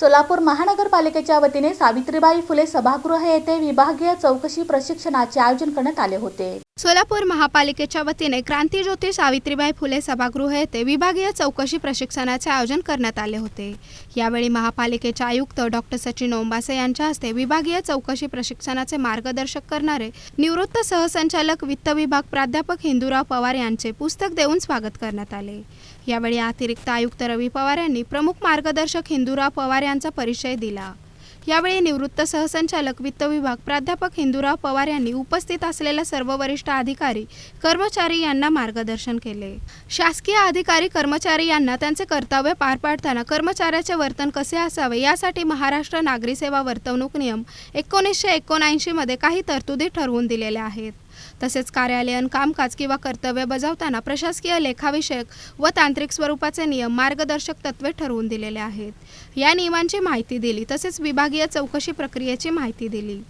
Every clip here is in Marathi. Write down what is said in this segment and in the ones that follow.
सोलापूर महानगरपालिकेच्या वतीने सावित्रीबाई फुले सभागृह येथे विभागीय चौकशी प्रशिक्षणाचे आयोजन करण्यात आले होते। सोलापूर महापालिकेच्या वतीने क्रांतीज्योती सावित्रीबाई फुले सभागृह येथे विभागीय चौकशी प्रशिक्षणाचे आयोजन करण्यात आले होते। यावेळी महापालिकेचे आयुक्त डॉक्टर सचिन ओंबासे यांच्या हस्ते विभागीय चौकशी प्रशिक्षणाचे मार्गदर्शक करणारे निवृत्त सहसंचालक वित्त विभाग प्राध्यापक हिंदूराव पवार यांचे पुस्तक देऊन स्वागत करण्यात आले। यावेळी अतिरिक्त आयुक्त रवी पवार यांनी प्रमुख मार्गदर्शक हिंदूराव पवार यांचा परिचय दिला। यावेळी निवृत्त सहसंचालक वित्त विभाग प्राध्यापक हिंदूराव पवार यांनी उपस्थित असलेल्या सर्व वरिष्ठ अधिकारी कर्मचारी यांना मार्गदर्शन केले। शासकीय अधिकारी कर्मचारी यांना त्यांचे कर्तव्य पार पाडताना कर्मचाऱ्याचे वर्तन कसे असावे यासाठी महाराष्ट्र नागरी सेवा वर्तवणूक नियम 1979 मध्ये काही तरतुदी ठरवून दिलेल्या आहेत। तसेच कार्यालयीन कामकाज किंवा कर्तव्य बजावताना प्रशासकीय लेखाविषयक व तांत्रिक स्वरूपाचे नियम मार्गदर्शक तत्त्वे ठरवून दिलेले आहेत। या नियमांची माहिती दिली। तसेच विभागीय चौकशी प्रक्रियेची माहिती दिली।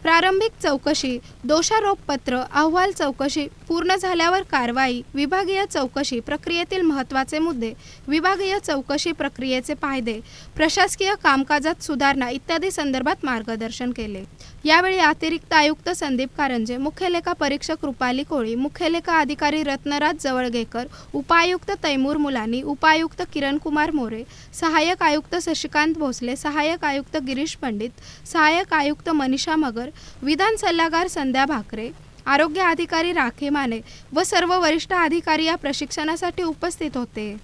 प्रारंभिक चौकशी, दोषारोप पत्र, अहवाल चौकशी पूर्ण झाल्यावर कारवाई, विभागीय चौकशी प्रक्रियेतील महत्त्वाचे मुद्दे, विभागीय चौकशी प्रक्रियेचे फायदे, प्रशासकीय कामकाजात सुधारणा इत्यादी संदर्भात मार्गदर्शन केले। यावेळी अतिरिक्त आयुक्त संदीप कारंजे, मुख्य लेखा परीक्षक रुपाली कोळी, मुख्य लेखा अधिकारी रत्नराज जवळगेकर, उपायुक्त तैमूर मुलानी, उपायुक्त किरण कुमार मोरे, सहाय्यक आयुक्त शशिकांत भोसले, सहाय्यक आयुक्त गिरीश पंडित, सहाय्यक आयुक्त मनीषा मगर, विधान सल्लागार संध्या भाकरे, आरोग्य अधिकारी राखे माने व सर्व वरिष्ठ अधिकारी या प्रशिक्षणासाठी उपस्थित होते।